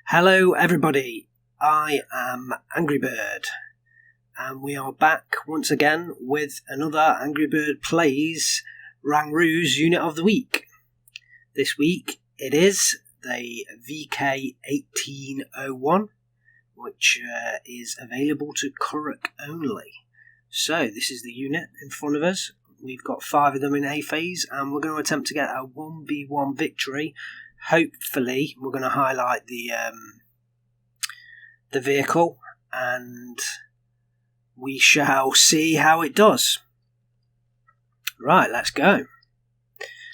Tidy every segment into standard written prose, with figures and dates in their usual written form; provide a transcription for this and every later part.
Hello everybody, I am AngryBird and we are back once again with another AngryBird Plays Rangroo's Unit of the Week. This week it is the VK1801, which is available to Kuruk only. So this is the unit in front of us. We've got 5 of them in A phase and we're going to attempt to get a 1v1 victory. Hopefully we're going to highlight the vehicle and we shall see how it does. Right, let's go.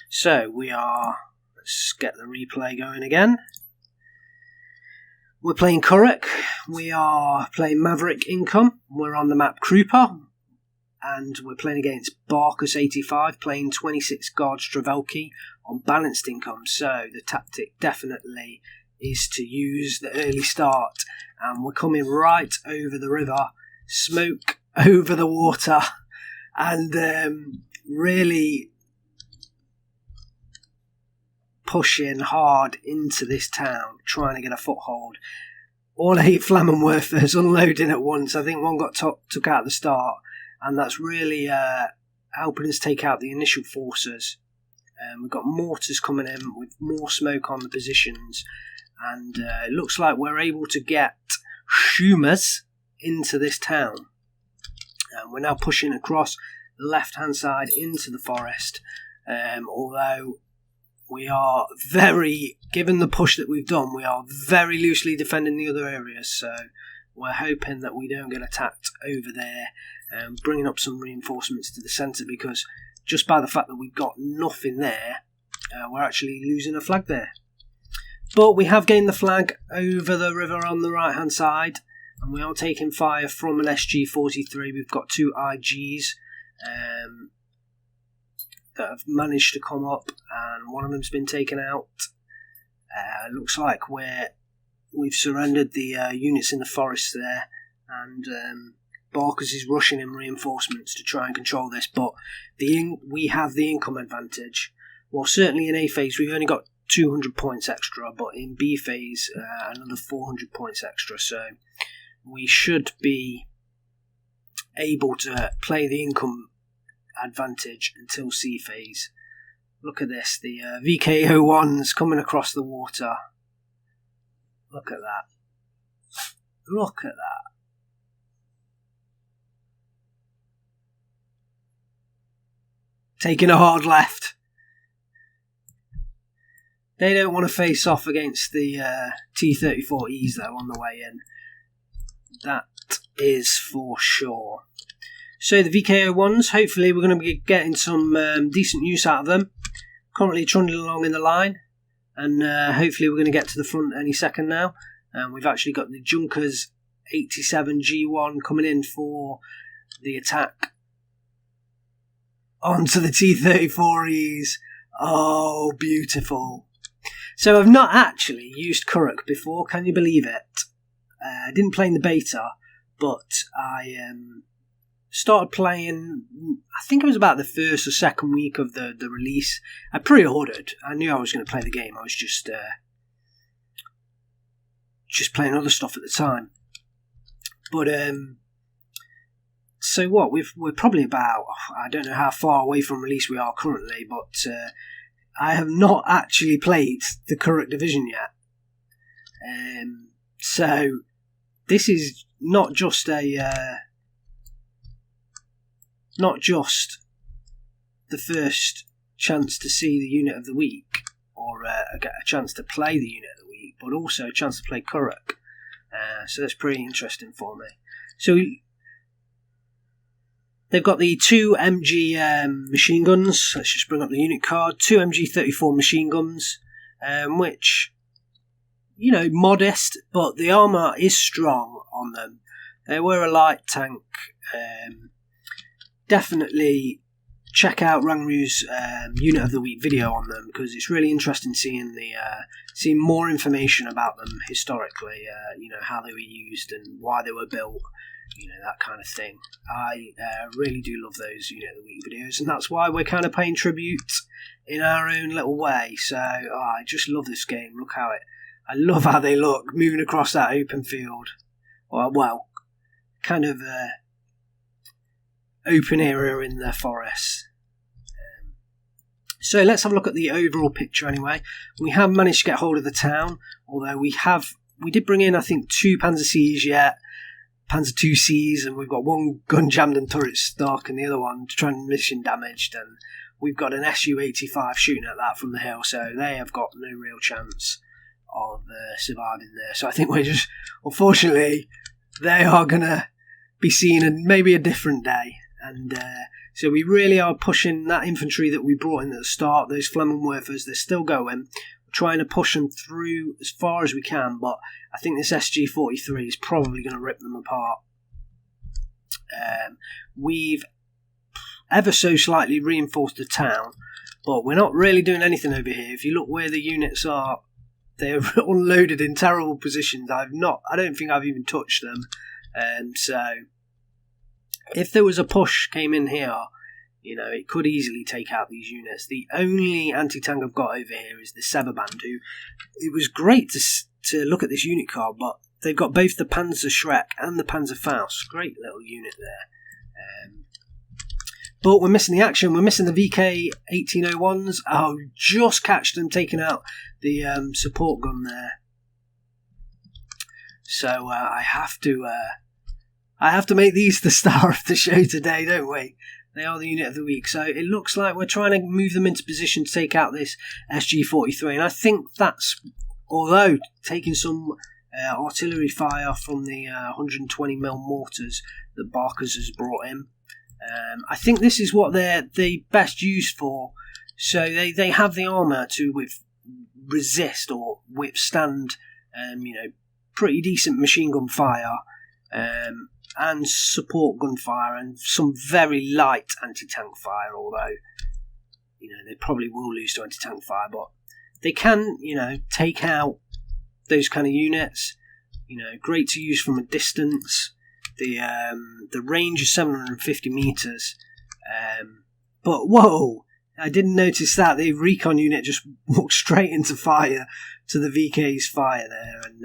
So let's get the replay going again. We're playing Kuruk. We are playing Maverick Income. We're on the map Krupa. And we're playing against Barkus 85, playing 26 Guard Stravelki on balanced income. So the tactic definitely is to use the early start. And we're coming right over the river, smoke over the water, and really pushing hard into this town, trying to get a foothold. All 8 Flammenwerfers unloading at once. I think one got took out at the start. And that's really helping us take out the initial forces. We've got mortars coming in with more smoke on the positions. And it looks like we're able to get Schumers into this town. We're now pushing across the left-hand side into the forest. Although we are given the push that we've done, we are very loosely defending the other areas. So we're hoping that we don't get attacked over there. Bringing up some reinforcements to the centre, because just by the fact that we've got nothing there, we're actually losing a flag there. But we have gained the flag over the river on the right hand side, and we are taking fire from an SG-43. We've got 2 IGs that have managed to come up, and one of them's been taken out. Looks like we've surrendered the units in the forest there, and Barkus is rushing in reinforcements to try and control this, but we have the income advantage. Well, certainly in A phase we've only got 200 points extra, but in B phase another 400 points extra, so we should be able to play the income advantage until C phase. Look at this, the VK01's coming across the water. Look at that. Look at that. Taking a hard left. They don't want to face off against the T-34Es though on the way in. That is for sure. So the VK01s, hopefully we're going to be getting some decent use out of them. Currently trundling along in the line. And hopefully we're going to get to the front any second now. We've actually got the Junkers 87 G1 coming in for the attack onto the T-34Es. Oh, beautiful. So I've not actually used Kuruk before, can you believe it? I didn't play in the beta, but I started playing, I think it was about the first or second week of the release. I pre-ordered. I knew I was going to play the game. I was just playing other stuff at the time. But so what? We're probably about, I don't know how far away from release we are currently, but I have not actually played the Kuruk division yet. So this is not just the first chance to see the unit of the week, or get a chance to play the unit of the week, but also a chance to play Kuruk. So that's pretty interesting for me. So they've got the 2 MG machine guns. Let's just bring up the unit card. 2 MG-34 machine guns, which, you know, modest, but the armour is strong on them. They were a light tank. Definitely check out Rangroo's Unit of the Week video on them, because it's really interesting seeing more information about them historically, how they were used and why they were built, that kind of thing. I really do love those Unit of the Week videos, and that's why we're kind of paying tribute in our own little way. So I just love this game. Look how it I love how they look moving across that open field. Well, kind of open area in the forest. So let's have a look at the overall picture anyway. We have managed to get hold of the town, although we did bring in, I think, 2 Panzer Cs yet, Panzer II Cs, and we've got 1 gun jammed and turret stuck, and the other one transmission damaged, and we've got an Su-85 shooting at that from the hill, so they have got no real chance of surviving there. So I think we're just, unfortunately, they are going to be seen in maybe a different day. And so we really are pushing that infantry that we brought in at the start, those Flammenwerfers, they're still going. We're trying to push them through as far as we can, but I think this SG-43 is probably going to rip them apart. We've ever so slightly reinforced the town, but we're not really doing anything over here. If you look where the units are, they're unloaded in terrible positions. I don't think I've even touched them. So if there was a push came in here, it could easily take out these units. The only anti-tank I've got over here is the Severband, who, it was great to look at this unit card, but they've got both the Panzer Schreck and the Panzer Faust. Great little unit there. But we're missing the action. We're missing the VK 1801s. I'll just catch them taking out the support gun there. So I have to make these the star of the show today, don't we? They are the unit of the week. So it looks like we're trying to move them into position to take out this SG-43. And I think that's, although taking some artillery fire from the 120mm mortars that Barker's has brought in, I think this is what they're the best used for. So they have the armour to resist or withstand, pretty decent machine gun fire, and support gunfire, and some very light anti-tank fire, although they probably will lose to anti-tank fire, but they can take out those kind of units. Great to use from a distance. The range is 750 meters, but whoa, I didn't notice that the recon unit just walked straight into fire to the VK's fire there, and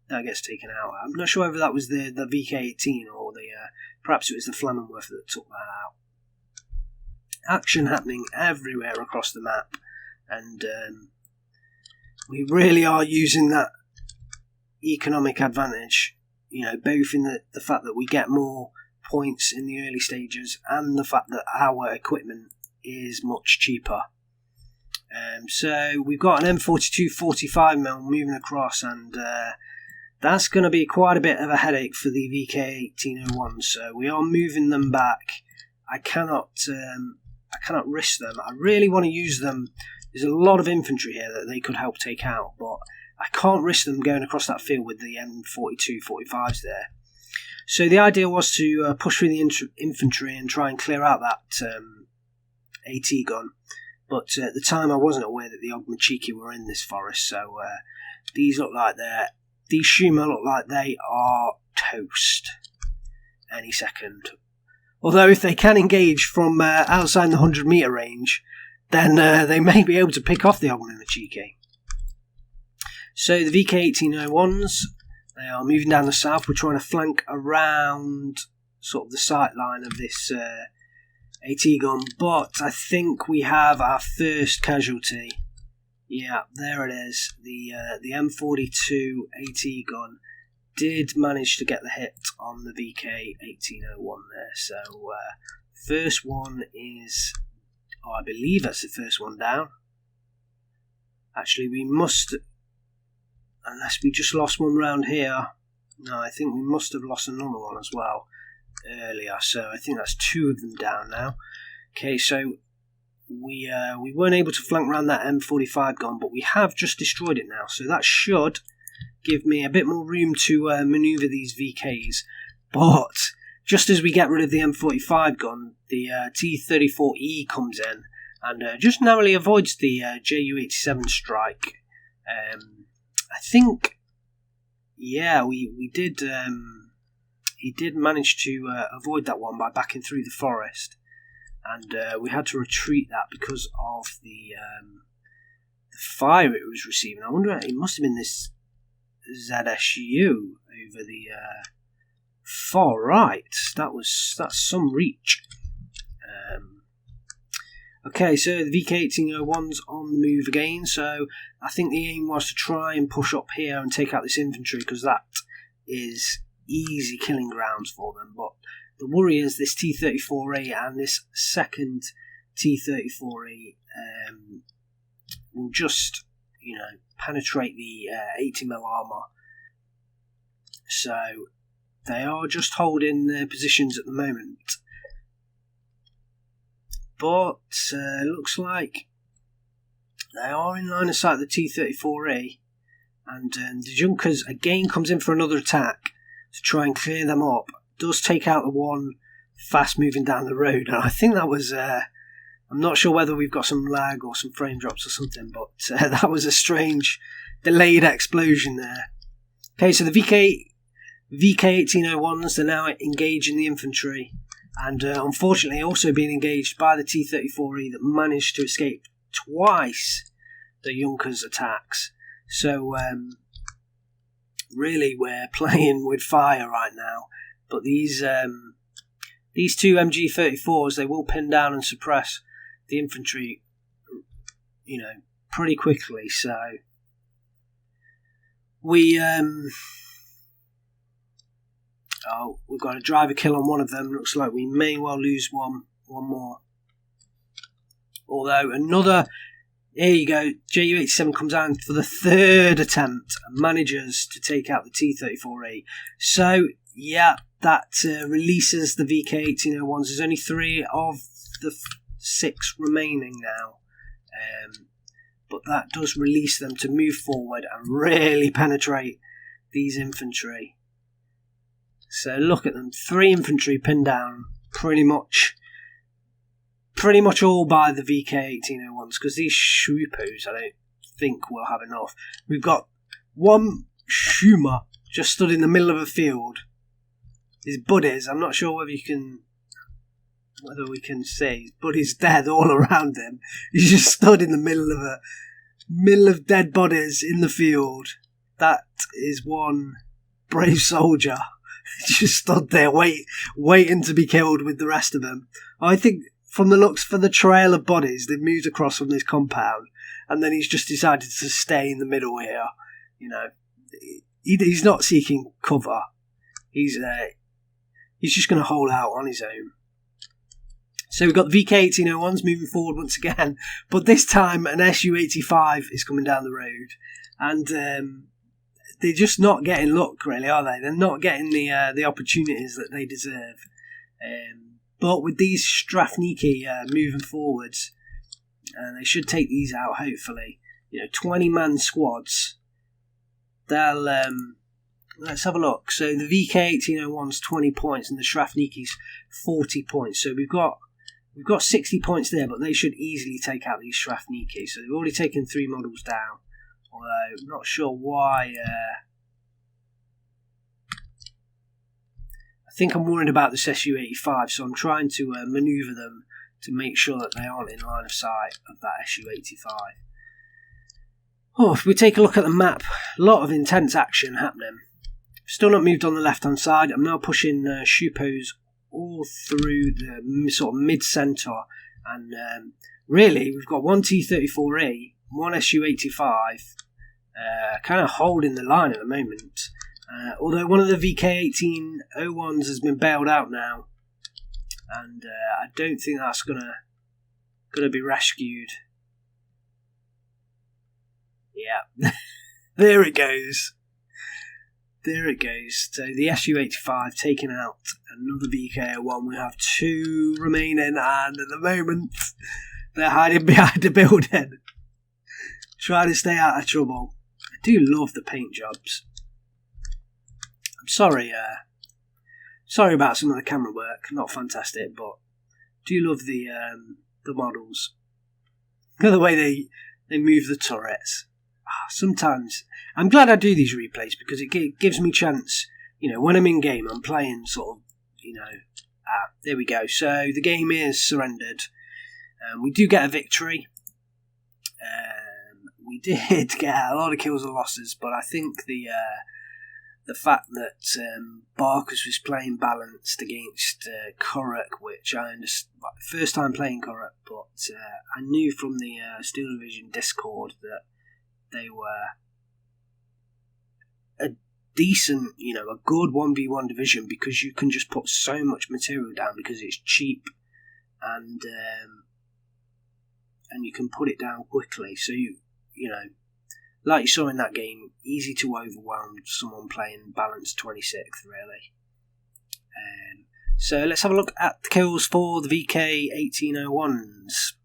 that gets taken out. I'm not sure whether that was the VK-18 or perhaps it was the Flammenwerfer that took that out. Action happening everywhere across the map, and we really are using that economic advantage, both in the fact that we get more points in the early stages and the fact that our equipment is much cheaper. So we've got an M42 45mm moving across, and that's going to be quite a bit of a headache for the VK-1801. So we are moving them back. I cannot risk them. I really want to use them. There's a lot of infantry here that they could help take out, but I can't risk them going across that field with the M42 45s there. So the idea was to push through the infantry and try and clear out that AT gun. But at the time I wasn't aware that the Ogmachiki were in this forest, so these Shuma look like they are toast any second. Although if they can engage from outside the 100 metre range, then they may be able to pick off the Ogmachiki. So the VK-1801s, they are moving down the south. We're trying to flank around sort of the sight line of this AT gun, but I think we have our first casualty. Yeah, there it is. The M42 AT gun did manage to get the hit on the VK-1801 there. So first one is, I believe that's the first one down. Actually, we must, unless we just lost one round here. No, I think we must have lost another one as well earlier. So I think that's 2 of them down now. Okay, so we weren't able to flank around that M45 gun, but we have just destroyed it now. So that should give me a bit more room to manoeuvre these VKs. But just as we get rid of the M45 gun, the T-34E comes in and just narrowly avoids the Ju-87 strike. I think, yeah, we did. He did manage to avoid that one by backing through the forest, and we had to retreat that because of the fire it was receiving. I wonder, it must have been this ZSU over the far right. That's some reach. Okay, so the VK-1801's on the move again, so I think the aim was to try and push up here and take out this infantry, because that is easy killing grounds for them. But the worry is this T-34E and this second T-34E will just, penetrate the 80mm armour. So they are just holding their positions at the moment. But looks like they are in line of sight of the T-34E, and the Junkers again comes in for another attack to try and clear them up. Does take out the one fast moving down the road, and I think that was, I'm not sure whether we've got some lag or some frame drops or something, but that was a strange delayed explosion there. Okay, so the VK-1801s, they're now engaging the infantry, and unfortunately also being engaged by the T-34E that managed to escape twice the Junkers attacks. So really we're playing with fire right now, but these two MG-34s, they will pin down and suppress the infantry, pretty quickly. So we've got a driver kill on one of them. Looks like we may well lose one more. Although another, there you go, Ju-87 comes out for the third attempt and manages to take out the T-34E. So, yeah, that releases the VK-1801s. There's only 3 of the 6 remaining now. But that does release them to move forward and really penetrate these infantry. So look at them, 3 infantry pinned down, pretty much all by the VK-1801s, because these Shrupos I don't think will have enough. We've got one Schumer just stood in the middle of a field. His buddies, I'm not sure whether we can see, his buddies dead all around him. He's just stood in the middle of dead bodies in the field. That is one brave soldier. Just stood there waiting to be killed with the rest of them. I think from the looks for the trail of bodies, they've moved across from this compound, and then he's just decided to stay in the middle here. He's not seeking cover. He's just going to hold out on his own. So we've got the VK-1801s moving forward once again, but this time an Su-85 is coming down the road, and they're just not getting luck, really, are they? They're not getting the opportunities that they deserve. But with these Strafniki moving forwards, they should take these out, hopefully. 20-man squads. They'll... let's have a look. So the VK-1801's 20 points and the Strafniki's 40 points. So we've got 60 points there, but they should easily take out these Strafniki. So they've already taken 3 models down. Although, I'm not sure why. I think I'm worried about this Su-85, so I'm trying to manoeuvre them to make sure that they aren't in line of sight of that Su-85. Oh, if we take a look at the map, a lot of intense action happening. Still not moved on the left-hand side. I'm now pushing Shupos all through the sort of mid-centre, and really we've got one T-34E, one Su-85, kind of holding the line at the moment. Although one of the VK-1801s has been bailed out now, and I don't think that's gonna be rescued. Yeah, there it goes. There it goes. So the Su-85 taking out another VK-01. We have 2 remaining, and at the moment they're hiding behind a building, trying to stay out of trouble. I do love the paint jobs. I'm sorry about some of the camera work. Not fantastic, but do love the models. The way they move the turrets. Sometimes I'm glad I do these replays, because it gives me chance. When I'm in game, I'm playing sort of. There we go. So the game is surrendered. We do get a victory. We we did get a lot of kills and losses, but I think the fact that Barkus was playing balanced against Kuruk, which I understand, first time playing Kuruk, but I knew from the Steel Division Discord that they were a decent, a good 1v1 division, because you can just put so much material down because it's cheap, and you can put it down quickly. So like you saw in that game, easy to overwhelm someone playing balanced 26th, really. So let's have a look at the kills for the VK1801s.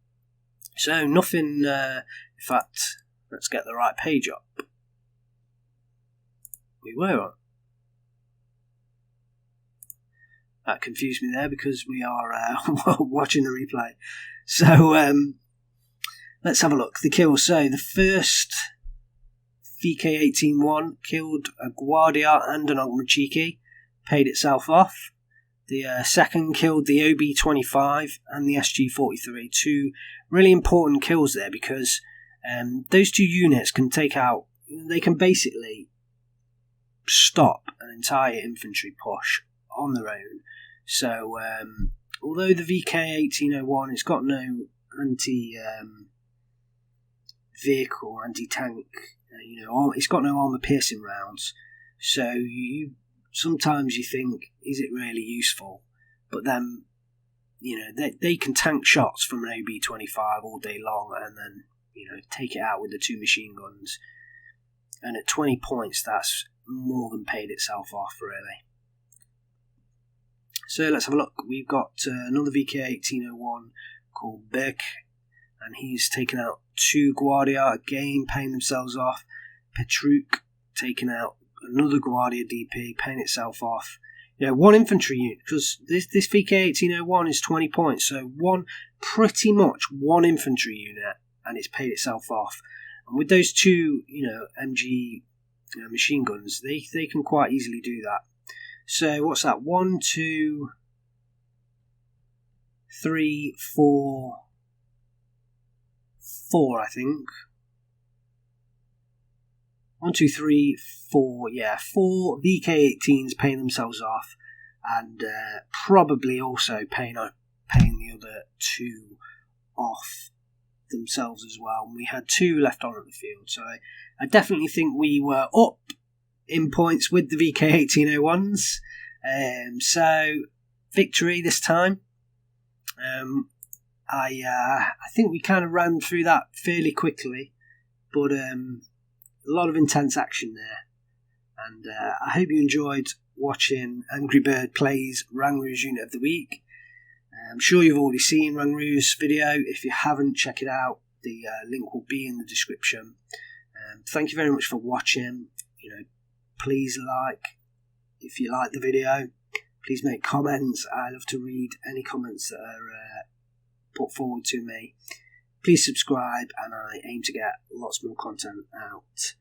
So nothing, in fact, let's get the right page up. We were on. That confused me there because we are watching the replay. So let's have a look. The kills. So the first VK18-1 killed a Guardia and an Ogmachiki, paid itself off. The second killed the OB-25 and the SG-43. Two really important kills there, because those two units can take out, they can basically stop an entire infantry push on their own. So although the VK1801 has got no anti-vehicle, anti-tank, it's got no armour piercing rounds, so sometimes you think, is it really useful? But then, they can tank shots from an OB-25 all day long, and then, take it out with the two machine guns. And at 20 points, that's more than paid itself off, really. So let's have a look. We've got another VK1801 called Beck, and he's taken out two Guardia, again paying themselves off. Petruk taking out another Guardia DP, paying itself off. One infantry unit, because this VK1801 is 20 points, so pretty much one infantry unit, and it's paid itself off. And with those two, MG machine guns, they can quite easily do that. So what's that? 1, 2, 3, 4, I think. 1, 2, 3, 4. Yeah, 4 VK18s paying themselves off, and probably also paying the other two off themselves as well. And we had 2 left on at the field, so I definitely think we were up in points with the VK1801s. So victory this time. I think we kind of ran through that fairly quickly, but a lot of intense action there. And I hope you enjoyed watching AngryBird plays Rangroo's Unit of the Week. I'm sure you've already seen Rangroo's video. If you haven't, check it out. The link will be in the description. Thank you very much for watching. Please if you like the video. Please make comments. I love to read any comments that are put forward to me. Please subscribe, and I aim to get lots more content out.